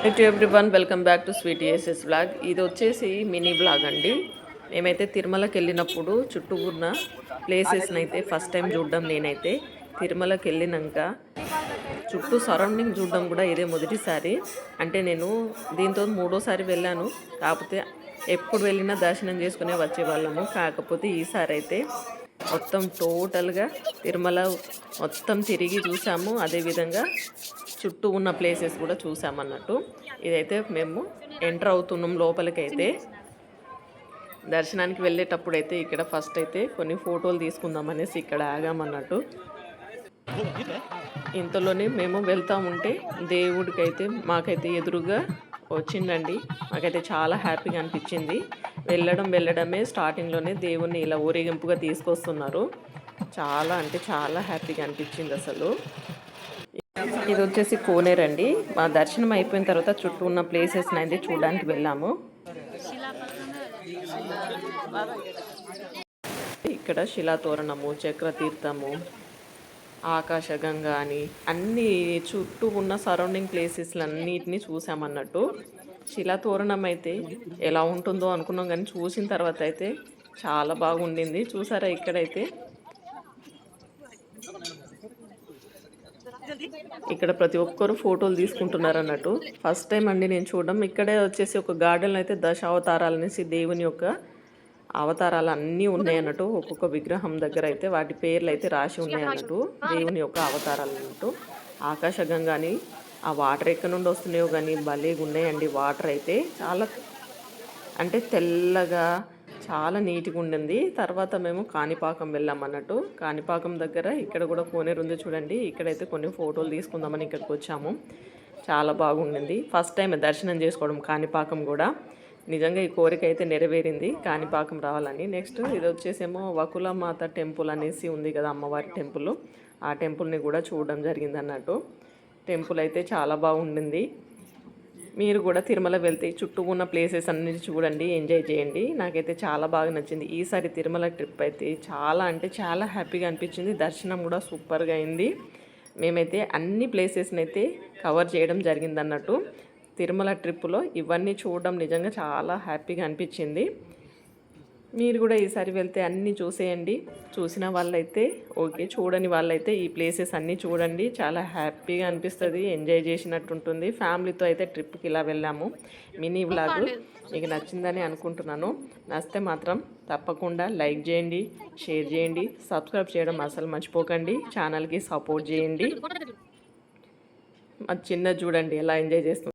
Hi to everyone, welcome back to Sweety SS vlog. ఇది వచ్చేసి mini blog అండి. మేమైతే తిరుమలకి వెళ్ళినప్పుడు చుట్టూ ఉన్న ప్లేసెస్ని అయితే ఫస్ట్ టైం చూడడం. నేనైతే తిరుమలకి వెళ్ళినాక చుట్టూ సరౌండింగ్ చూడడం కూడా ఇదే మొదటిసారి. అంటే నేను దీంతో మూడోసారి వెళ్ళాను. కాకపోతే ఎప్పుడు వెళ్ళినా దర్శనం చేసుకునే వచ్చేవాళ్ళము. కాకపోతే ఈసారి అయితే మొత్తం టోటల్గా తిరుమల మొత్తం తిరిగి చూసాము. అదేవిధంగా చుట్టూ ఉన్న ప్లేసెస్ కూడా చూసామన్నట్టు. ఇదైతే మేము ఎంటర్ అవుతున్నాం లోపలికైతే. దర్శనానికి వెళ్ళేటప్పుడు అయితే ఇక్కడ ఫస్ట్ అయితే కొన్ని ఫోటోలు తీసుకుందాం అనేసి ఇక్కడ ఆగామన్నట్టు. ఇంతలోనే మేము వెళ్తా ఉంటే దేవుడికైతే మాకైతే ఎదురుగా వచ్చిందండి. మాకైతే చాలా హ్యాపీగా అనిపించింది. వెళ్ళడమే స్టార్టింగ్లోనే దేవుణ్ణి ఇలా ఊరేగింపుగా తీసుకొస్తున్నారు. చాలా అంటే చాలా హ్యాపీగా అనిపించింది అసలు. ఇది వచ్చేసి కోనేరండి. మా దర్శనం అయిపోయిన తర్వాత చుట్టూ ఉన్న ప్లేసెస్ అయితే చూడడానికి వెళ్ళాము. ఇక్కడ శిలాతోరణము, చక్రతీర్థము, ఆకాశగంగా అని అన్ని చుట్టూ ఉన్న సరౌండింగ్ ప్లేసెస్లన్నిటినీ చూసామన్నట్టు. శిలాతోరణం అయితే ఎలా ఉంటుందో అనుకున్నాం, కానీ చూసిన తర్వాత అయితే చాలా బాగుండింది. చూసారా ఇక్కడైతే ఇక్కడ ప్రతి ఒక్కరు ఫోటోలు తీసుకుంటున్నారు అన్నట్టు. ఫస్ట్ టైం అండి నేను చూడడం. ఇక్కడే వచ్చేసి ఒక గార్డెన్ అయితే దశావతారాలు అనేసి దేవుని యొక్క అవతారాలు అన్నీ ఉన్నాయి అన్నట్టు. ఒక్కొక్క విగ్రహం దగ్గర అయితే వాటి పేర్లు అయితే రాసి ఉన్నాయి అన్నట్టు, దేవుని యొక్క అవతారాలు అన్నట్టు. ఆకాశగంగా అని ఆ వాటర్ ఎక్కడి నుండి వస్తున్నాయో కానీ భలేగా ఉన్నాయండి. వాటర్ అయితే చాలా అంటే తెల్లగా చాలా నీట్గా ఉండింది. తర్వాత మేము కాణిపాకం వెళ్ళాం అన్నట్టు. కాణిపాకం దగ్గర ఇక్కడ కూడా కోనేరు ఉంది చూడండి. ఇక్కడైతే కొన్ని ఫోటోలు తీసుకుందామని ఇక్కడికి వచ్చాము. చాలా బాగుండింది. ఫస్ట్ టైం దర్శనం చేసుకోవడం కాణిపాకం కూడా. నిజంగా ఈ కోరిక అయితే నెరవేరింది, కాణిపాకం రావాలని. నెక్స్ట్ ఇది వచ్చేసేమో వకులమాత టెంపుల్ అనేసి ఉంది కదా, అమ్మవారి టెంపుల్. ఆ టెంపుల్ని కూడా చూడడం జరిగింది అన్నట్టు. టెంపుల్ అయితే చాలా బాగుండింది. మీరు కూడా తిరుమల వెళ్తే చుట్టూ ఉన్న ప్లేసెస్ అన్ని చూడండి, ఎంజాయ్ చేయండి. నాకైతే చాలా బాగా నచ్చింది. ఈసారి తిరుమల ట్రిప్ అయితే చాలా అంటే చాలా హ్యాపీగా అనిపించింది. దర్శనం కూడా సూపర్గా అయింది. మేమైతే అన్ని ప్లేసెస్ని అయితే కవర్ చేయడం జరిగింది అన్నట్టు. తిరుమల ట్రిప్పులో ఇవన్నీ చూడడం నిజంగా చాలా హ్యాపీగా అనిపించింది. మీరు కూడా ఈసారి వెళ్తే అన్నీ చూసేయండి. చూసిన వాళ్ళైతే ఓకే, చూడని వాళ్ళైతే ఈ ప్లేసెస్ అన్నీ చూడండి. చాలా హ్యాపీగా అనిపిస్తుంది, ఎంజాయ్ చేసినట్టు ఉంటుంది. ఫ్యామిలీతో అయితే ట్రిప్కి ఇలా వెళ్ళాము. మినీ వ్లాగ్ మీకు నచ్చిందని అనుకుంటున్నాను. నచ్చితే మాత్రం తప్పకుండా లైక్ చేయండి, షేర్ చేయండి, సబ్స్క్రైబ్ చేయడం అసలు మర్చిపోకండి. ఛానల్కి సపోర్ట్ చేయండి. మా చిన్న చూడండి ఎలా ఎంజాయ్ చేస్తుంది.